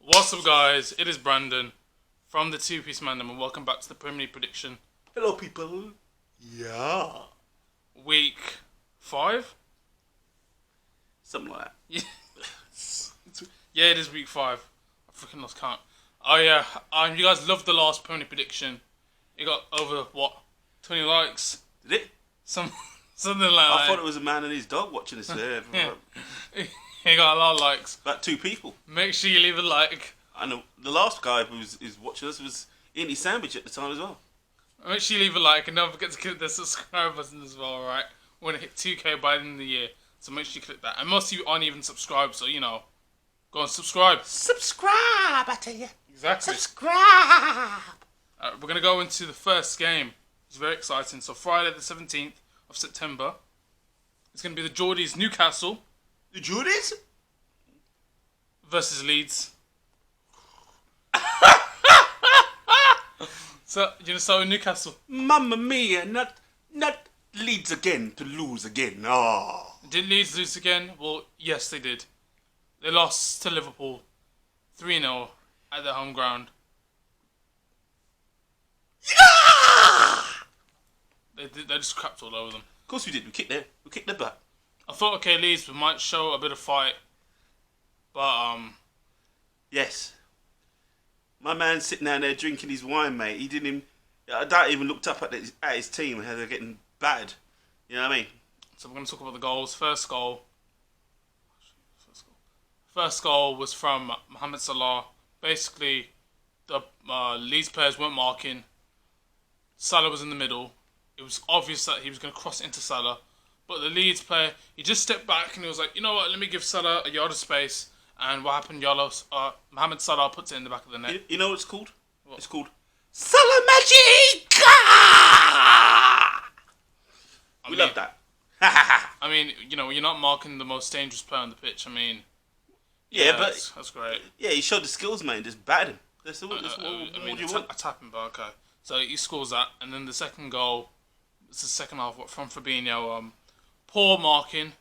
What's up, guys? It is Brandon from the Two Piece Mandem, and welcome back to the Premier League prediction. Hello, people. Yeah. Week 5? Something like that. Yeah, it is week 5. I freaking lost count. Oh yeah, you guys loved the last Premier League prediction. It got over 20 likes. Did it? Something like that. I thought it was a man and his dog watching this. Yeah. It got a lot of likes. About 2 people. Make sure you leave a like. And the last guy who's watching us was Indy Sandwich at the time as well. Make sure you leave a like and don't forget to click the subscribe button as well, alright? We're going to hit 2k by the end of the year, so make sure you click that. And most of you aren't even subscribed, so go and subscribe. Subscribe, I tell you. Exactly. Subscribe. We're going to go into the first game. It's very exciting. So Friday the 17th of September, it's going to be the Geordies Newcastle. The Geordies? Versus Leeds. So, so in Newcastle. Mamma mia, not Leeds again to lose again. Oh. Did Leeds lose again? Well, yes, they did. They lost to Liverpool 3-0 at their home ground. Yeah! They just crapped all over them. Of course we did. We kicked their butt. I thought, okay, Leeds might show a bit of fight. But, Yes. My man's sitting down there drinking his wine, mate. He didn't even... I doubt he even looked up at his team and how they're getting battered. You know what I mean? So we're going to talk about the goals. First goal was from Mohamed Salah. Basically, the Leeds players weren't marking. Salah was in the middle. It was obvious that he was going to cross into Salah. But the Leeds player, he just stepped back and he was like, you know what, let me give Salah a yard of space. And what happened, Mohamed Salah puts it in the back of the net. You know what it's called? What? It's called Salah Magic! We love that. I mean, you're not marking the most dangerous player on the pitch. I mean... Yeah, but... That's great. Yeah, he showed the skills, man. Just batted him. That's what you want. I tap him, but okay. So he scores that. And then the second goal, it's the second half from Fabinho. Poor marking.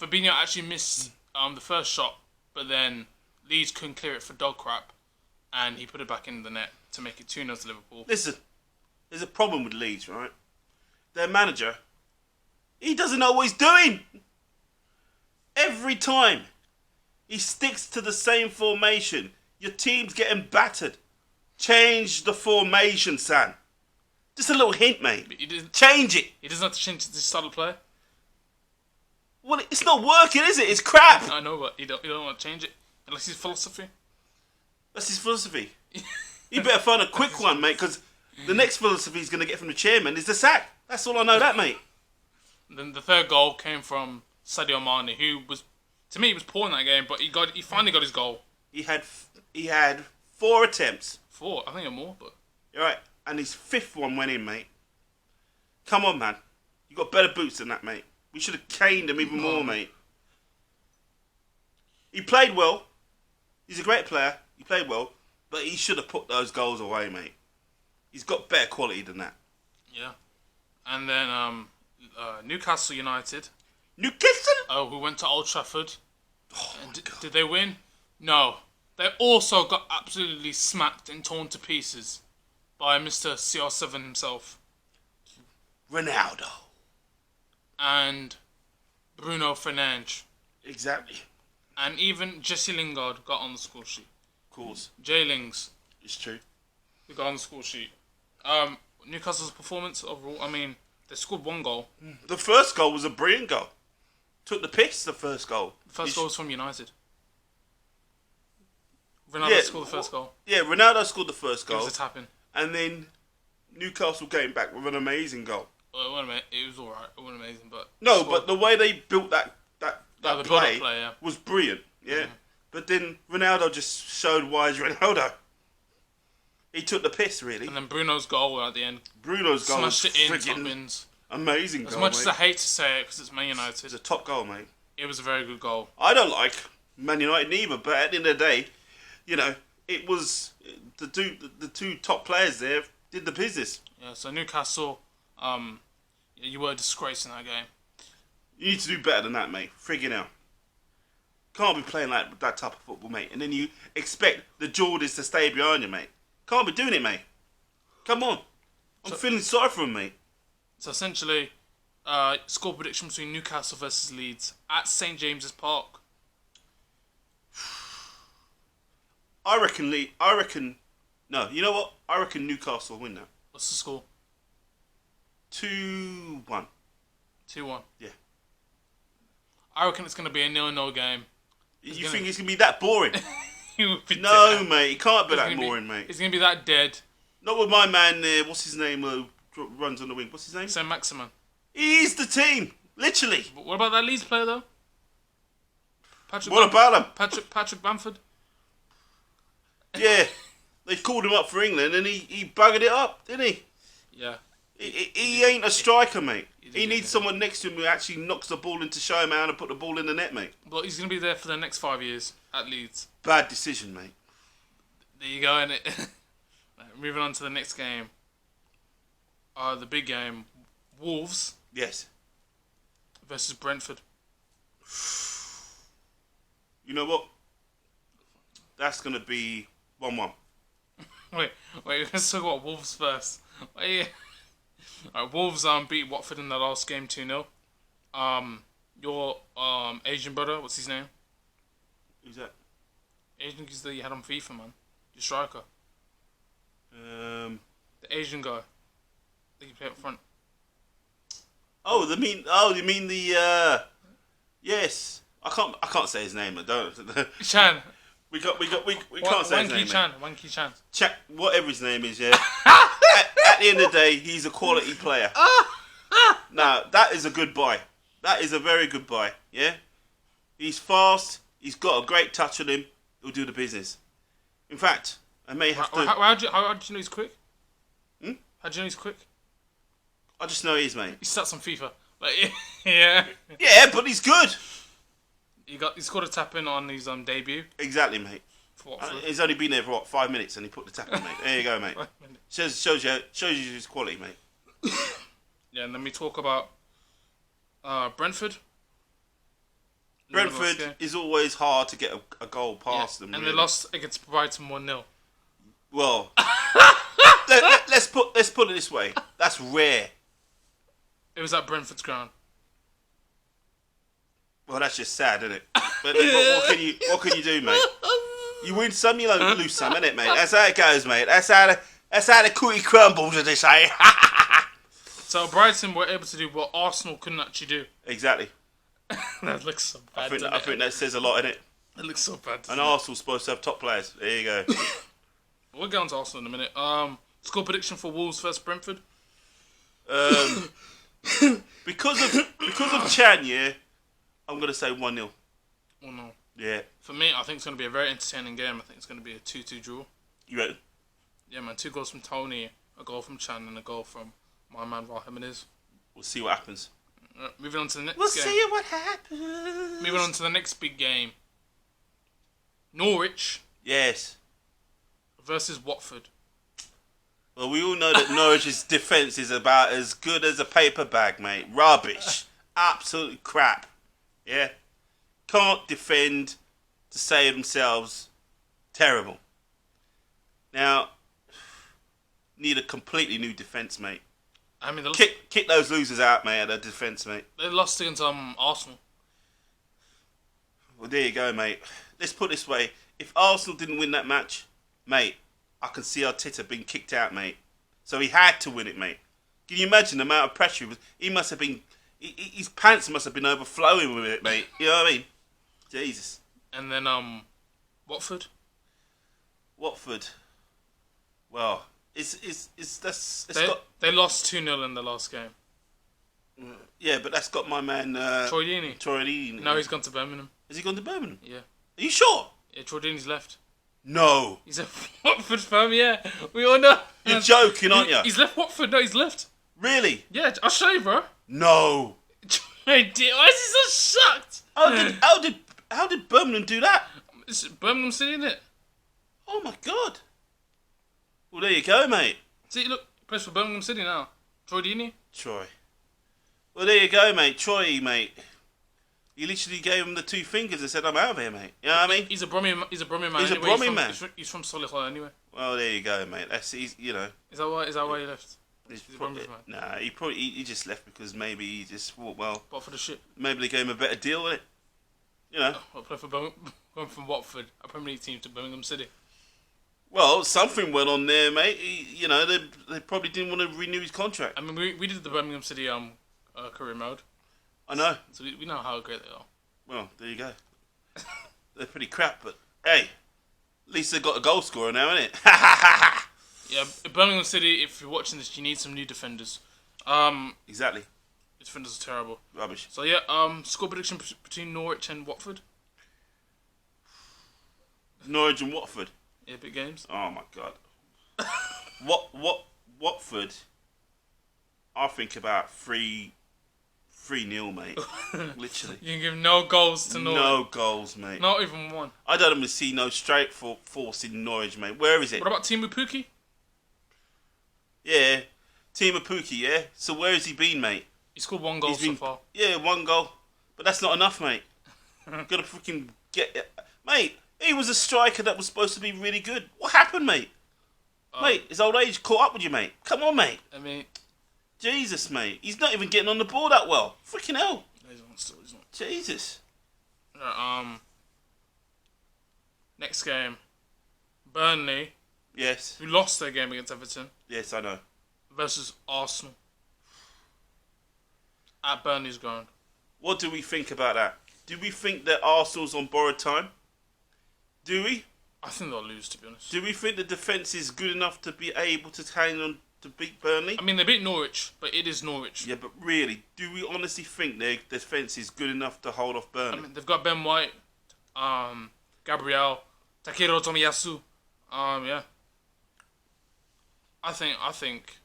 Fabinho actually missed the first shot, but then Leeds couldn't clear it for dog crap, and he put it back in the net to make it 2-0 to Liverpool. Listen, there's a problem with Leeds, right? Their manager, he doesn't know what he's doing. Every time he sticks to the same formation, your team's getting battered. Change the formation, Sam. Just a little hint, mate. Change it. He doesn't have to change his style of play. Well, it's not working, is it? It's crap. I know, but you don't want to change it. Unless his philosophy. That's his philosophy. You better find a quick one, mate, because the next philosophy he's going to get from the chairman is the sack. That's all I know, that, mate. And then the third goal came from Sadio Mane, who was, to me, he was poor in that game, but he finally got his goal. He had 4 attempts. 4? I think it more, but... You're right. And his 5th one went in, mate. Come on, man. You got better boots than that, mate. We should have caned him even more, mate. He played well. He's a great player. He played well. But he should have put those goals away, mate. He's got better quality than that. Yeah. And then Newcastle United. Newcastle? Who went to Old Trafford. Oh, my God. Did they win? No. They also got absolutely smacked and torn to pieces by Mr. CR7 himself. Ronaldo. And Bruno Fernandes. Exactly. And even Jesse Lingard got on the score sheet. Of course. J-Lings. It's true. They got on the score sheet. Newcastle's performance overall, I mean, they scored 1 goal. The first goal was a brilliant goal. Took the piss, the first goal. The first goal was from United. Ronaldo scored the first goal. Yeah, Ronaldo scored the first goal. It was a tap-in. And then Newcastle came back with an amazing goal. It was alright. It wasn't amazing, but... No, but the way they built that play yeah. was brilliant, yeah? But then Ronaldo just showed why he's Ronaldo. He took the piss, really. And then Bruno's goal at the end. Bruno's goal was smashed it in, top freaking bins. amazing goal, As much mate. as I hate to say it, because it's Man It United, was a top goal, mate. it was a very good goal. I don't like Man United neither, but at the end of the day, it was the two top players there did the business. Yeah, so Newcastle, you were a disgrace in that game. You need to do better than that, mate. Friggin' hell. Can't be playing like that type of football, mate. And then you expect the Jordans to stay behind you, mate. Can't be doing it, mate. Come on. I'm feeling sorry for him, mate. So essentially, score prediction between Newcastle versus Leeds at St James's Park. I reckon. No, you know what? I reckon Newcastle will win that. What's the score? 2-1. 2-1. Yeah. I reckon it's going to be a 0-0 game. You think it's going to be that boring? No, dead. Mate. It can't be that boring, mate. It's going to be that dead. Not with my man there. What's his name? Runs on the wing. What's his name? Sam Maximan. He's the team. Literally. But what about that Leeds player, though? What about him? Patrick Bamford? Yeah. They called him up for England and he buggered it up, didn't he? Yeah. He ain't a striker, mate. He needs someone next to him who actually knocks the ball into show him how to put the ball in the net, mate. Well, he's going to be there for the next 5 years at Leeds. Bad decision, mate. There you go, innit? Moving on to the next game. The big game. Wolves. Yes. Versus Brentford. You know what? That's going to be 1-1. Wait, let's talk about Wolves first. Wolves beat Watford in the last game 2-0. Your Asian brother, what's his name? Who's that? Asian guy that you had on FIFA, man. Your striker. The Asian guy that you play up front. You mean the yes. I can't say his name. I don't. Chan. We can't say his name. Wanky Chan. Whatever his name is, yeah. at the end of the day, he's a quality player. Now, that is a good buy. That is a very good buy, yeah? He's fast. He's got a great touch on him. He'll do the business. In fact, I may have to... How do you know he's quick? Hmm? How do you know he's quick? I just know he is, mate. He stats on FIFA. Like, yeah. Yeah, but he's good. He scored a tap in on his debut. Exactly, mate. For Watford. He's only been there for 5 minutes and he put the tap in, mate. There you go, mate. Shows you his quality, mate. Yeah, and then we talk about Brentford. Brentford is always hard to get a goal past them. And really. they lost against Brighton 1-0. Well, let's put it this way. That's rare. It was at Brentford's ground. Well, that's just sad, isn't it? But what can you do, mate? You win some, you don't lose some, innit, mate? That's how it goes, mate. That's how the cookie crumbles, as they say. So Brighton were able to do what Arsenal couldn't actually do. Exactly. That looks so bad. I think that says a lot, innit? It looks so bad. And Arsenal's supposed to have top players. There you go. We'll get on to Arsenal in a minute. Score prediction for Wolves versus Brentford. Because of Chan, yeah, I'm gonna say 1-0. Oh no. Yeah. For me, I think it's going to be a very entertaining game. I think it's going to be a 2-2 draw. You reckon? Yeah, man. 2 goals from Tony, a goal from Chan, and a goal from my man Raheem Muniz. We'll see what happens. Moving on to the next game. We'll see what happens. Moving on to the next big game. Norwich. Yes. Versus Watford. Well, we all know that Norwich's defence is about as good as a paper bag, mate. Rubbish. Absolute crap. Yeah. Can't defend to save themselves. Terrible. Now, need a completely new defence, mate. I mean, kick those losers out, mate, at the defence, mate. They lost against Arsenal. Well, there you go, mate. Let's put it this way. If Arsenal didn't win that match, mate, I can see Arteta being kicked out, mate. So he had to win it, mate. Can you imagine the amount of pressure he must have been... His pants must have been overflowing with it, mate. You know what I mean? Jesus. And then, Watford. Watford. Well, they lost 2-0 in the last game. Yeah, but that's got my man... Troy Deeney. No, he's gone to Birmingham. Has he gone to Birmingham? Yeah. Are you sure? Yeah, Troy Deeney's left. No. He's a Watford fan, yeah. We all know. You're joking, aren't you? He's left Watford. No, he's left. Really? Yeah, I'll show you, bro. No. Why is he so shocked? How did Birmingham do that? It's Birmingham City, isn't it? Oh my god. Well, there you go, mate. See, look, he plays for Birmingham City now. Troy Deeney. Troy. Well, there you go, mate. Troy, mate. He literally gave him the two fingers and said, "I'm out of here, mate." You know what I mean? He's a Brommy man. He's anyway. a Brommy man. He's from Solihull anyway. Well, there you go, mate. You know. Is that why he left? He's a Brommy man. Nah, he just left because maybe he just thought, well, What for the shit? maybe they gave him a better deal with it. You know. I'll play for going from Watford, a Premier League team, to Birmingham City. Well, something went on there, mate. They probably didn't want to renew his contract. I mean, we did the Birmingham City career mode. I know. So we know how great they are. Well, there you go. They're pretty crap, but hey, at least they got a goal scorer now, innit? Yeah, Birmingham City. If you're watching this, you need some new defenders. Exactly. The defenders are terrible. Rubbish. So yeah, score prediction between Norwich and Watford. Norwich and Watford. Yeah, big games. Oh my god. Watford. I think about 3-0, mate. Literally. You can give no goals to Norwich. No goals, mate. Not even one. I don't even see no straight force in Norwich, mate. Where is it? What about Timu Pukki? Yeah, Timu Pukki. Yeah. So where has he been, mate? He scored one goal so far. Yeah, one goal, but that's not enough, mate. Gotta freaking get it, mate. He was a striker that was supposed to be really good. What happened, mate? Mate, his old age caught up with you, mate. Come on, mate. I mean, Jesus, mate. He's not even getting on the ball that well. Freaking hell. He's not. Jesus. Next game, Burnley, Yes. who lost their game against Everton, Yes, I know. versus Arsenal at Burnley's ground. What do we think about that? Do we think that Arsenal's on borrowed time? Do we? I think they'll lose, to be honest. Do we think the defence is good enough to be able to hang on to beat Burnley? I mean, they beat Norwich, but it is Norwich. Yeah, but really, do we honestly think their defence is good enough to hold off Burnley? I mean, they've got Ben White, Gabriel, Takehiro Tomiyasu. Yeah. I think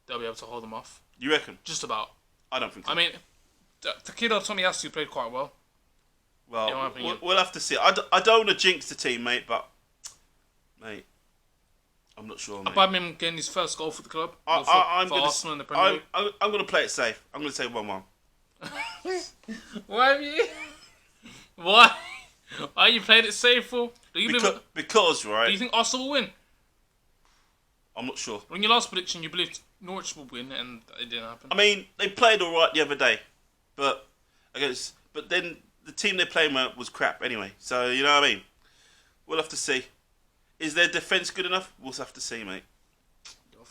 they'll be able to hold them off. You reckon? Just about. I don't think so. I mean, Takehiro Tomiyasu played quite well. Well, in my opinion. we'll have to see. I don't want to jinx the team, mate, but, mate, I'm not sure, mate. Aubameyang getting his first goal for the club. I'm for gonna, Arsenal in the Premier League. I'm going to play it safe. I'm going to say 1-1. Why have you? Why? Why you played it safe for? Because, right, Do you think Arsenal will win? I'm not sure. When your last prediction, you believed Norwich will win, and it didn't happen. I mean, they played all right the other day, but then the team they played was crap anyway. So, you know what I mean? We'll have to see. Is their defence good enough? We'll have to see, mate.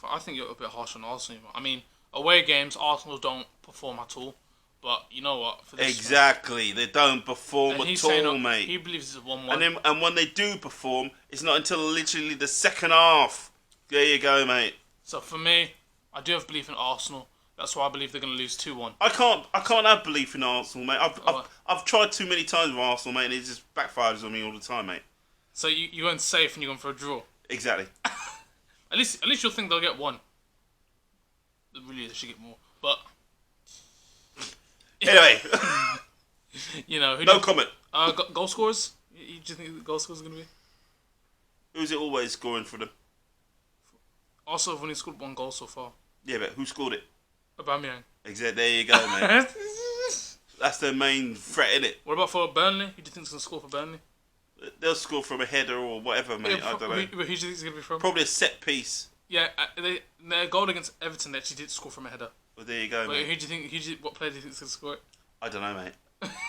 I think you're a bit harsh on Arsenal. I mean, away games, Arsenal don't perform at all. But you know what? For this Exactly. They don't perform at all, mate. He believes it's a 1-1. And when they do perform, it's not until literally the second half. There you go, mate. So for me, I do have belief in Arsenal. That's why I believe they're going to lose 2-1. I can't have belief in Arsenal, mate. I've tried too many times with Arsenal, mate, and it just backfires on me all the time, mate. So you're going safe and you're going for a draw. Exactly. At least you'll think they'll get one. Really, they should get more. But anyway, you know, no comment. Goal scorers. Do you think the goal scorers are going to be? Who's it always scoring for them? Arsenal have only scored one goal so far. Yeah, but who scored it? Aubameyang. Exactly. There you go, mate. That's their main threat, innit? What about for Burnley? Who do you think's going to score for Burnley? They'll score from a header or whatever, mate. I don't know. Who do you think it's going to be from? Probably a set piece. Yeah, their goal against Everton, they actually did score from a header. Well, there you go, Wait, mate. what player do you think is going to score it? I don't know, mate.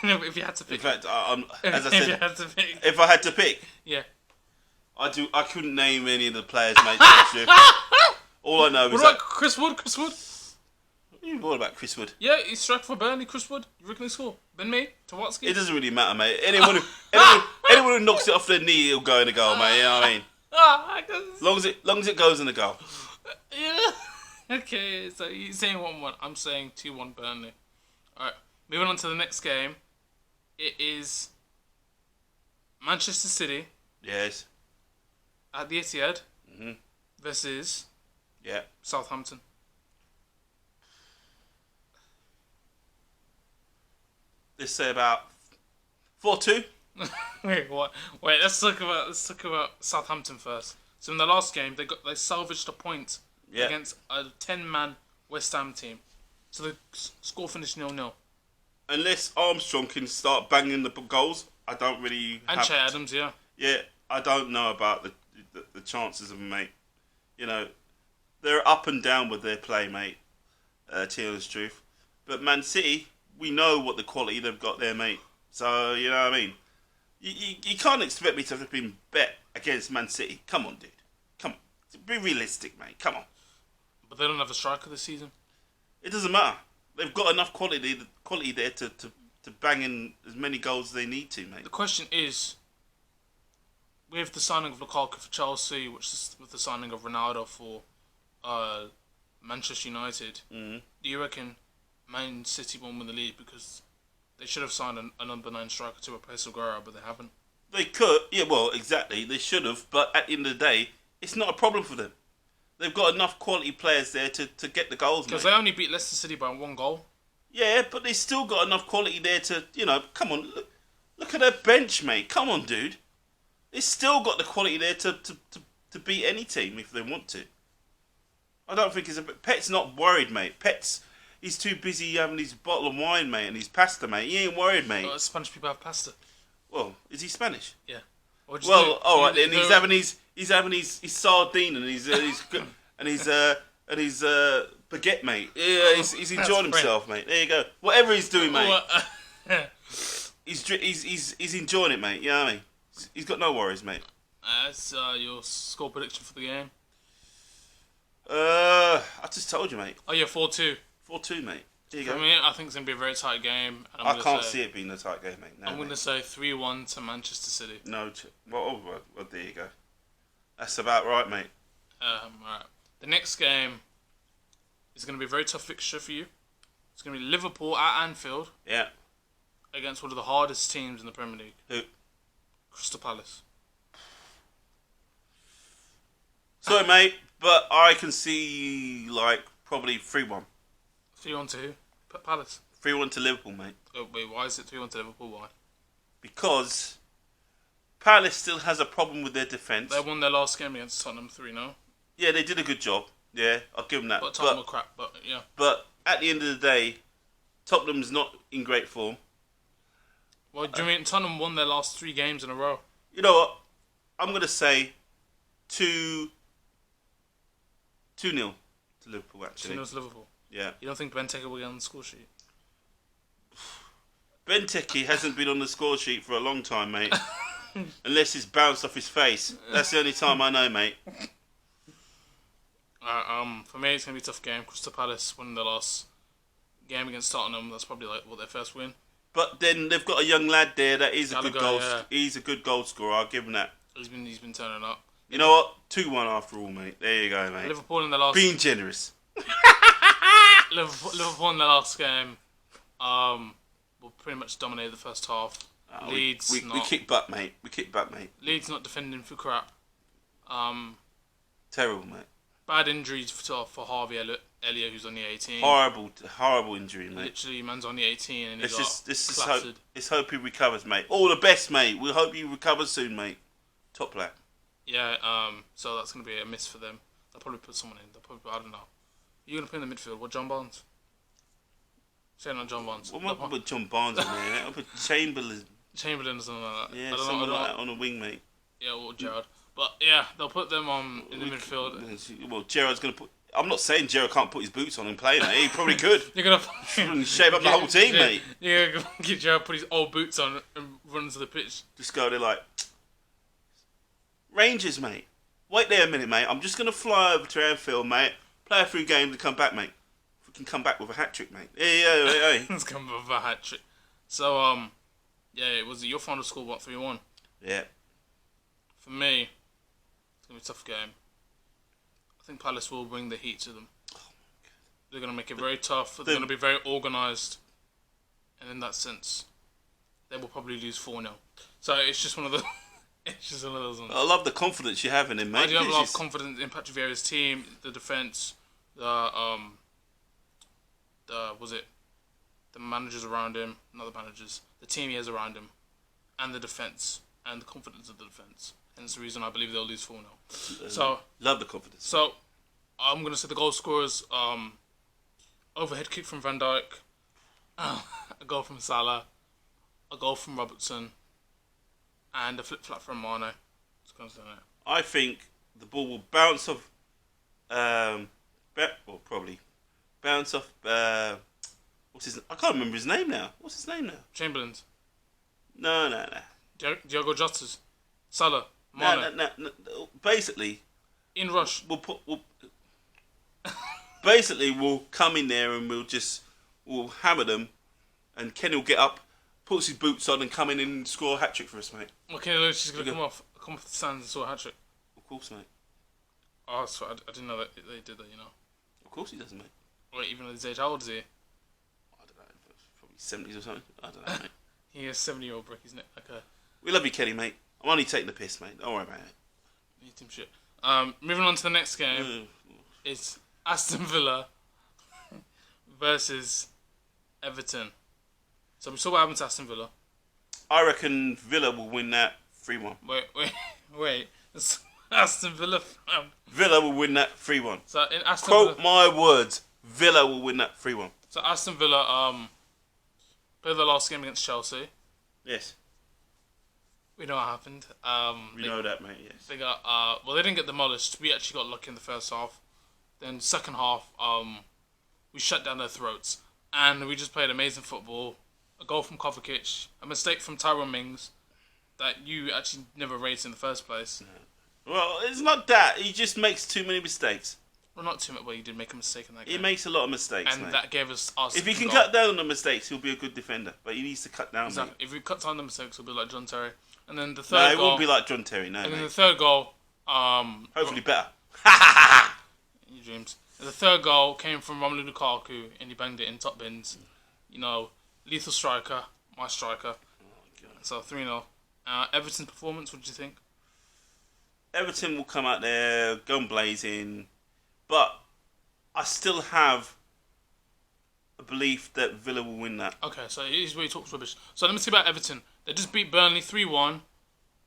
No, but if you had to pick. In fact, as I if you said, had to pick. if I had to pick, Yeah. I couldn't name any of the players, mate. To be honest. All I know is What about Chris Wood? Chris Wood? What about Chris Wood? Yeah, he's struck for Burnley. Chris Wood. You reckon he score? Ben Mee? Tawatsky? It doesn't really matter, mate. Anyone who knocks it off their knee, he'll go in the goal, mate. You know what I mean? Long as it goes in the goal. Yeah. Okay, so you're saying 1-1. I'm saying 2-1 Burnley. Alright, moving on to the next game. It is Manchester City Yes. at the Etihad Mm-hmm. versus Yeah. Southampton. Let's say about 4-2. Wait, what? Wait, let's talk about Southampton first. So in the last game, they salvaged a point against a 10-man West Ham team. So the score finished 0-0. unless Armstrong can start banging the goals, I don't really. And Che Adams, yeah. Yeah, I don't know about the chances of them, mate. You know, they're up and down with their play, mate. To tell the truth, but Man City, we know what the quality they've got there, mate. So you know what I mean. You can't expect me to have been bet against Man City. Come on, dude. Come on. Be realistic, mate. Come on. But they don't have a striker this season. It doesn't matter. They've got enough quality there to bang in as many goals as they need to, mate. The question is, with the signing of Lukaku for Chelsea, which is with the signing of Ronaldo for Manchester United, do you reckon Man City won't win the league because they should have signed a number 9 striker to replace Aguero, but they haven't? They could, yeah, well, exactly. They should have, but at the end of the day, it's not a problem for them. They've got enough quality players there to get the goals, mate. Because they only beat Leicester City by 1 goal. Yeah, but they still got enough quality there to, come on, look at their bench, mate. Come on, dude. They still got the quality there to beat any team if they want to. I don't think Pet's not worried, mate. He's too busy having his bottle of wine, mate, and his pasta, mate. He ain't worried, mate. Spanish people have pasta. Well, is he Spanish? Yeah. Well, all right then. He's having his sardine and his baguette, mate. Yeah, he's enjoying himself, mate. There you go. Whatever he's doing, mate. He's enjoying it, mate. You know what I mean? He's got no worries, mate. That's your score prediction for the game. I just told you, mate. Oh yeah, 4-2. 4-2, mate. There you For go. me, I think it's going to be a very tight game. And I can't see it being a tight game, mate. No, I'm going to say 3-1 to Manchester City. No, well, there you go. That's about right, mate. Right. The next game is going to be a very tough fixture for you. It's going to be Liverpool at Anfield. Yeah. Against one of the hardest teams in the Premier League. Who? Crystal Palace. Sorry, mate, but I can see, probably 3-1. 3-1 to who? Palace. 3-1 to Liverpool, mate. Oh, wait, why is it 3-1 to Liverpool? Why? Because Palace still has a problem with their defence. They won their last game against Tottenham 3-0. Yeah, they did a good job. Yeah, I'll give them that. But Tottenham were crap, but yeah. But at the end of the day, Tottenham's not in great form. Well, do you mean Tottenham won their last 3 games in a row? You know what? I'm going to say 2-0 to Liverpool, actually. 2-0 to Liverpool. Yeah. You don't think Benteke will get on the score sheet? Benteke hasn't been on the score sheet for a long time, mate. Unless it's bounced off his face. That's the only time I know, mate. For me, it's going to be a tough game. Crystal Palace won their last game against Tottenham. That's probably their first win. But then they've got a young lad there that is a good goal. Yeah. He's a good goal scorer. I'll give him that. He's been turning up. You know what? 2-1 after all, mate. There you go, mate. Liverpool in the last. Being generous. Liverpool in the last game. Will pretty much dominate the first half. Leeds. We kick butt, mate. Leeds not defending for crap. Terrible, mate. Bad injuries for Harvey Elliott, who's only 18. Horrible injury, mate. Literally, man's only 18 and he's Let's hope he recovers, mate. All the best, mate. We hope you recover soon, mate. Top player. Yeah. So that's gonna be a miss for them. They'll probably put someone in. I don't know. You're gonna play in the midfield. What, John Barnes? Say not John Barnes. What am I put John Barnes in there? I'll put Chamberlain. Chamberlain or something like that. Yeah, someone like that on a wing, mate. Yeah, or Gerrard. But yeah, they'll put them in the midfield. Well, Gerrard's going to put... I'm not saying Gerrard can't put his boots on and play, mate. He probably could. You're going to... shape up the whole team, mate. You're going to get Gerrard put his old boots on and run to the pitch. Just go there like... Rangers, mate. Wait there a minute, mate. I'm just going to fly over to Anfield, mate. Play a few games and come back, mate. If we can come back with a hat-trick, mate. Yeah. Let's come with a hat-trick. So, yeah, your final score, what, 3-1? Yeah. For me... It's going to be a tough game. I think Palace will bring the heat to them. Oh my God. They're going to make it very tough. They're going to be very organised. And in that sense, they will probably lose 4-0. So it's just one of the... it's just one of those ones. I love the confidence you have in him, mate. I do have a lot of confidence in Patrick Vieira's team, the defence, the managers around him, not the managers, the team he has around him, and the defence, and the confidence of the defence. Hence the reason I believe they'll lose 4-0. So love the confidence. So I'm gonna say the goal scorers: overhead kick from Van Dijk, A goal from Salah, a goal from Robertson, and a flip-flap from Mane. I think the ball will bounce off. Probably bounce off. What's his? I can't remember his name now. What's his name now? Chamberlain's. No. Diogo Jota's. Salah. Mane. No. Basically, In rush. We'll come in there and we'll hammer them, and Kenny will get up, puts his boots on, and come in and score a hat trick for us, mate. Okay, she's gonna come off the stands and score a hat trick. Of course, mate. Oh, sorry, I didn't know that they did that. Of course he does, mate. Wait, even at his age, how old is he? I don't know, probably 70s or something. I don't know, mate. He is 70-year-old brick, isn't it? Okay. We love you, Kenny, mate. I'm only taking the piss, mate. Don't worry about it. You team shit. Moving on to the next game. It's Aston Villa versus Everton. So we saw what happened to Aston Villa. I reckon Villa will win that 3-1. Wait. It's Aston Villa. Villa will win that 3-1. So in Aston Quote Villa, my words. Villa will win that 3-1. So Aston Villa played the last game against Chelsea. Yes. We know what happened. We know that, mate, yes. They got they didn't get demolished. We actually got lucky in the first half. Then second half, we shut down their throats. And we just played amazing football. A goal from Kovacic, a mistake from Tyrone Mings that you actually never raised in the first place. No. Well, it's not that. He just makes too many mistakes. Well, not too much. Well, you did make a mistake in that game. He makes a lot of mistakes, and mate. that gave us If he can cut down on the mistakes, he'll be a good defender. But he needs to cut down, exactly. mate. If we cut down the mistakes, we'll be like John Terry. And then the third goal... No, it won't be like John Terry, no, And mate. then the third goal... Hopefully better. In your dreams. And the third goal came from Romelu Lukaku, and he banged it in top bins. Lethal striker, my striker. Oh, So 3-0. Everton's performance, what did you think? Everton will come out there, go and blazing. But I still have a belief that Villa will win that. Okay, so here's where he talks rubbish. So let me see about Everton. They just beat Burnley 3-1.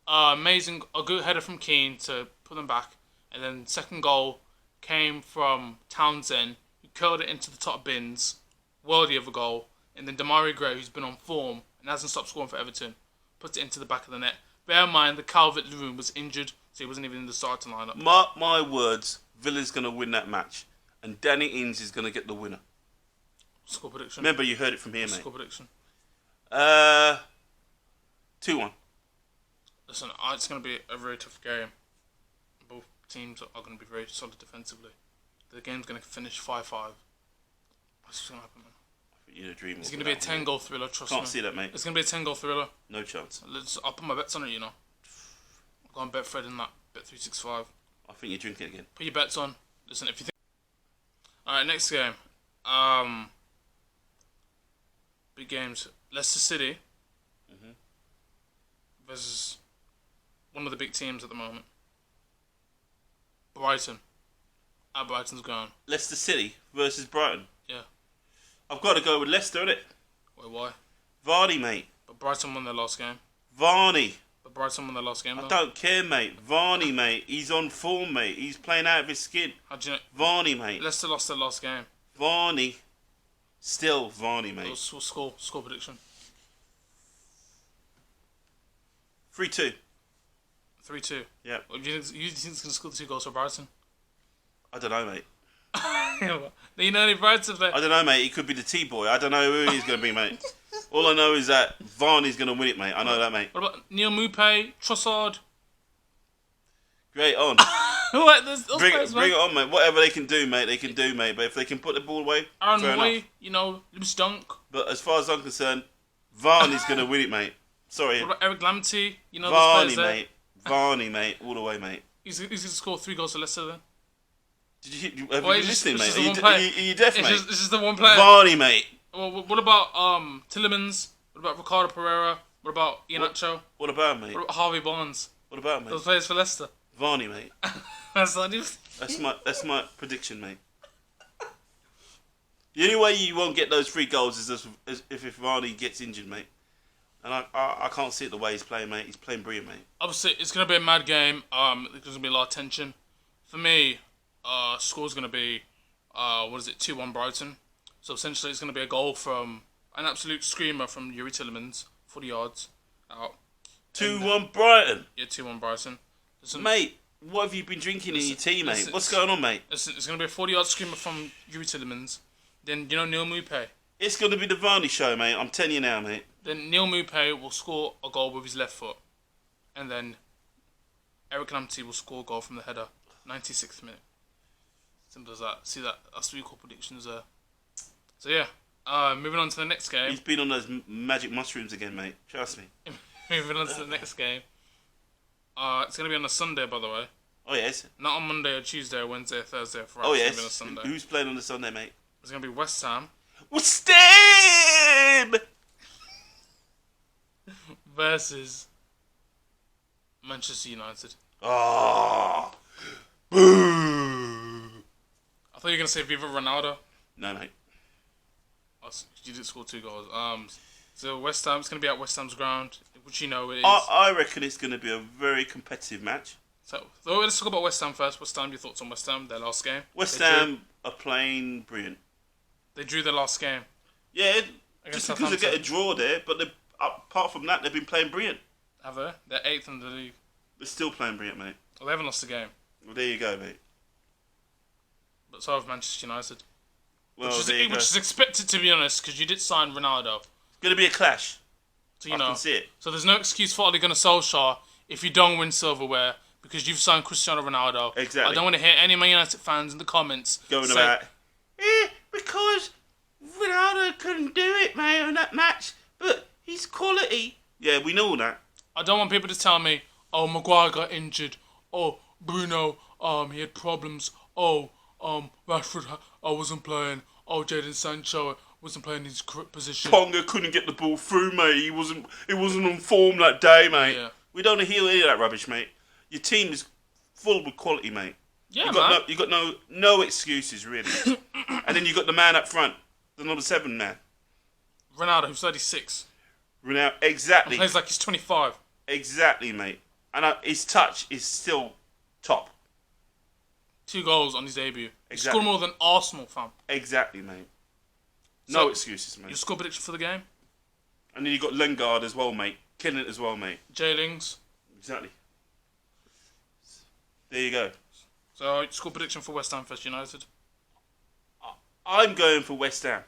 Amazing, a good header from Keane to put them back. And then second goal came from Townsend, who curled it into the top bins. Worthy of a goal. And then Damari Gray, who's been on form and hasn't stopped scoring for Everton, puts it into the back of the net. Bear in mind, the Calvert-Lewin was injured, so he wasn't even in the starting lineup. Mark my words, Villa's going to win that match. And Danny Ings is going to get the winner. Score prediction. Remember, you heard it from here, mate. Score prediction. 2-1. Listen, it's going to be a very tough game. Both teams are going to be very solid defensively. The game's going to finish 5-5. What's going to happen, man? You're a dreamer. It's going to be a 10-goal thriller, trust me. Can't see that, mate. It's going to be a 10-goal thriller. No chance. I'll put my bets on it, I'll go on Betfred in that. Bet365. I think you're drinking again. Put your bets on. Listen, if you think... Alright, next game. Big games. Leicester City versus one of the big teams at the moment. Brighton. How Brighton's going. Leicester City versus Brighton. Yeah. I've got to go with Leicester, innit? Wait, why? Varney, mate. But Brighton won their last game. Varney. But Brighton won their last game, though. I don't care, mate. Varney, mate. He's on form, mate. He's playing out of his skin. How do you know? Varney, mate. Leicester lost their last game. Varney. Still Varney, mate. Score prediction. 3-2. 3-2. Yeah. Well, you think he's going to score the 2 goals for Brighton? I don't know, mate. Do you know any Brighton players? I don't know, mate. He could be the T-boy. I don't know who he's going to be, mate. All I know is that Varney's going to win it, mate. I know that, mate. What about Neil Maupay, Trossard? Great on. What? Bring it on, mate. Whatever they can do, mate, they can do, mate. But if they can put the ball away, Aaron fair Moy, enough. Lewis Dunk. But as far as I'm concerned, Varney's going to win it, mate. Sorry. What about Eric Lamptey? Varney, those players mate. Varney, mate. All the way, mate. He's going to score 3 goals for Leicester then. Have you been listening, mate? Are you deaf, mate? It's just the one player. Varney, mate. Well, what about Tillemans? What about Ricardo Pereira? What about Iheanacho? What about him, mate? What about Harvey Barnes? What about him, mate? Those players for Leicester. Varney, mate. That's not even... That's my prediction, mate. The only way you won't get those 3 goals is if Varney gets injured, mate. And I can't see it the way he's playing, mate. He's playing brilliant, mate. Obviously, it's going to be a mad game. There's going to be a lot of tension. For me, score's going to be, 2-1 Brighton. So essentially, it's going to be a goal from an absolute screamer from Yuri Tillemans, 40 yards out. 2-1 Brighton. Yeah, 2-1 Brighton. Listen, Mate, what have you been drinking in your tea, mate? What's going on, mate? Listen, it's going to be a 40-yard screamer from Yuri Tillemans. Then, Neil Maupay. It's going to be the Varney show, mate. I'm telling you now, mate. Then Neil Maupay will score a goal with his left foot. And then Eric Lamptey will score a goal from the header. 96th minute. Simple as that. See that? That's 3 core predictions there. So, yeah. Moving on to the next game. He's been on those magic mushrooms again, mate. Trust me. Moving on to the next game. It's going to be on a Sunday, by the way. Oh, yes. Not on Monday or Tuesday or Wednesday or Thursday or Friday. Oh, It's yes. going to be on a Sunday. Who's playing on the Sunday, mate? It's going to be West Ham West Ham! versus Manchester United. Oh. Boo. I thought you were going to say Viva Ronaldo. No, mate. Oh, you did score 2 goals. So West Ham, it's going to be at West Ham's ground, which it is. I reckon it's going to be a very competitive match. So let's talk about West Ham first. West Ham, your thoughts on West Ham, their last game? West Ham are playing brilliant. They drew their last game. Yeah, Against just because they get a draw there, but apart from that, they've been playing brilliant. Have they? They're 8th in the league. They're still playing brilliant, mate. Well, they haven't lost a game. Well, there you go, mate. But so have Manchester United. Well, which there you go. is expected, to be honest, because you did sign Ronaldo. It's going to be a clash. So, I can see it. So there's no excuse for Ole Gunnar Solskjaer if you don't win silverware because you've signed Cristiano Ronaldo. Exactly. I don't want to hear any Man United fans in the comments Going about, because Ronaldo couldn't do it, mate, on that match, but he's quality. Yeah, we know that. I don't want people to tell me, oh, Maguire got injured. Oh, Bruno, he had problems. Oh, Rashford, I wasn't playing. Oh, Jadon Sancho wasn't playing his correct position. Ponga couldn't get the ball through, mate. He wasn't on form that day, mate. Yeah. We don't hear any of that rubbish, mate. Your team is full with quality, mate. Yeah, you got no excuses, really. And then you got the man up front, the number 7 man. Ronaldo, who's 36. Ronaldo, exactly. He plays like he's 25. Exactly, mate. And his touch is still top. 2 goals on his debut. He Exactly. scored more than Arsenal, fam. Exactly, mate. No excuses, mate. Your score prediction for the game? And then you got Lingard as well, mate. Killing it as well, mate. J-Lings. Exactly. There you go. So, score prediction for West Ham vs United? I'm going for West Ham.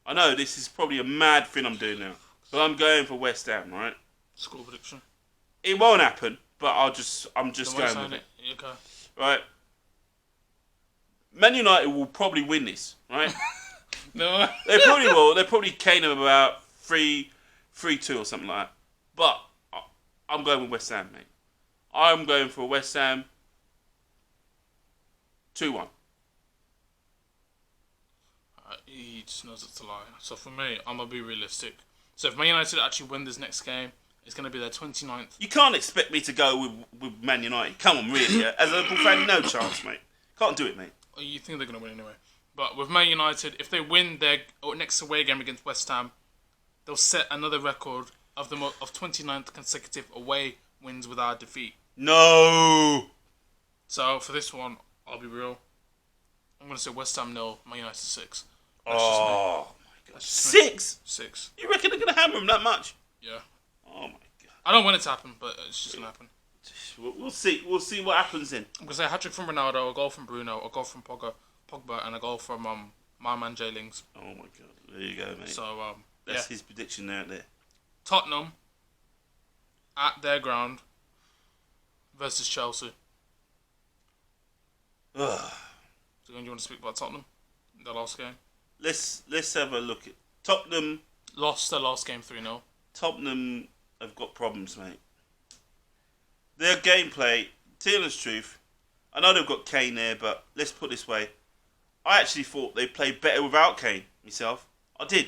I know this is probably a mad thing I'm doing now, but I'm going for West Ham, right? Score prediction. It won't happen, but I'm just going with it. Okay. Right. Man United will probably win this, right? No. They probably will. They probably cane them about 3-2 or something like that. But I'm going with West Ham, mate. I'm going for West Ham 2-1. He just knows it's a lie. So for me, I'm going to be realistic. So if Man United actually win this next game, it's going to be their 29th. You can't expect me to go with Man United. Come on, really. As a Liverpool fan, no chance, mate. Can't do it, mate. You think they're going to win anyway. But with Man United, if they win their next away game against West Ham, they'll set another record of 29th consecutive away wins without defeat. No! So for this one, I'll be real. I'm going to say West Ham 0, Man United 6. Oh, my God. 6? 6. You reckon they're going to hammer them that much? Yeah. Oh, my God. I don't want it to happen, but it's just going to happen. We'll see. We'll see what happens then. I'm going to say a hat-trick from Ronaldo, a goal from Bruno, a goal from Pogba, and a goal from my man J-Lings. Oh, my God. There you go, mate. So, That's his prediction there. Tottenham at their ground versus Chelsea. Ugh. So, do you want to speak about Tottenham? Their last game? Let's have a look at Tottenham. Lost their last game 3-0. Tottenham have got problems, mate. Their gameplay, to tell us the truth, I know they've got Kane there, but let's put it this way. I actually thought they played better without Kane, myself. I did.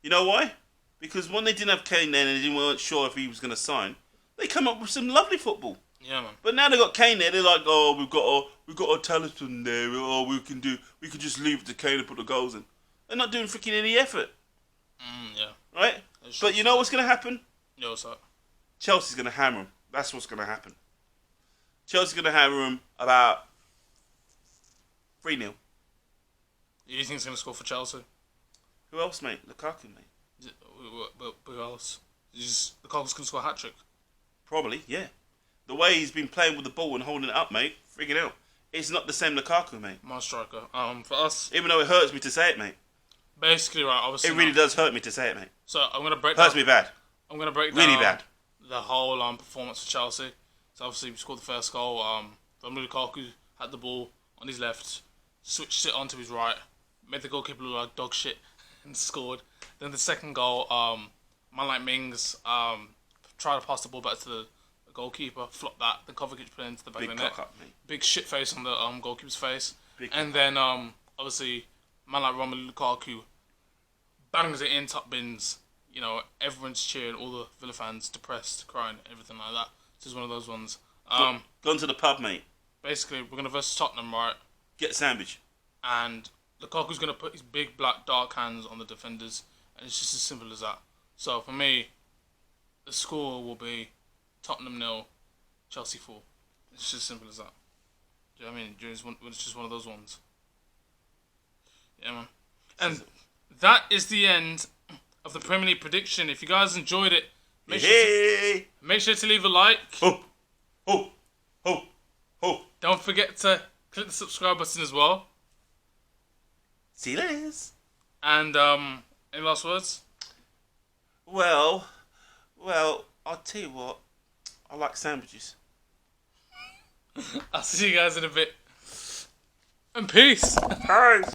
You know why? Because when they didn't have Kane there and they weren't sure if he was going to sign, they come up with some lovely football. Yeah, man. But now they've got Kane there, they're like, oh, we've got our talisman there, oh, we can just leave it to Kane and put the goals in. They're not doing freaking any effort. Yeah. Right? But you know what's going to happen? Yeah, what's that? Chelsea's going to hammer them. That's what's going to happen. Chelsea's going to hammer them about 3-0. Who do you think is going to score for Chelsea? Who else, mate? Lukaku, mate. But who else? Lukaku's going to score a hat trick. Probably, yeah. The way he's been playing with the ball and holding it up, mate, freaking out. It's not the same Lukaku, mate. My striker. For us, Even though it hurts me to say it, mate. basically, right. Obviously, It really does hurt me to say it, mate. So I'm going to break. Hurts down, me bad. I'm going to break down Really bad. the whole performance for Chelsea. So obviously, we scored the first goal. Romelu Lukaku had the ball on his left, switched it onto his right, made the goalkeeper look like dog shit, and scored. Then the second goal, man like Mings tried to pass the ball back to the goalkeeper, flopped that. The Kovacic put it into the back Big of the net. cock up, mate. Big shit face on the goalkeeper's face. Big and then obviously, man like Romelu Lukaku bangs it in top bins. You know, everyone's cheering, all the Villa fans depressed, crying, everything like that. This is one of those ones. Gone to the pub, mate. Basically, we're going to versus Tottenham, right? Get a sandwich. And Lukaku's going to put his big, black, dark hands on the defenders. And it's just as simple as that. So, for me, the score will be Tottenham 0, Chelsea 4. It's just as simple as that. Do you know what I mean? It's just one of those ones. Yeah, man. And that is the end of the Premier League prediction. If you guys enjoyed it, make sure to leave a like. Ho, ho, ho, ho. Don't forget to click the subscribe button as well. See you later. And any last words? Well, I'll tell you what. I like sandwiches. I'll see you guys in a bit. And peace. Peace.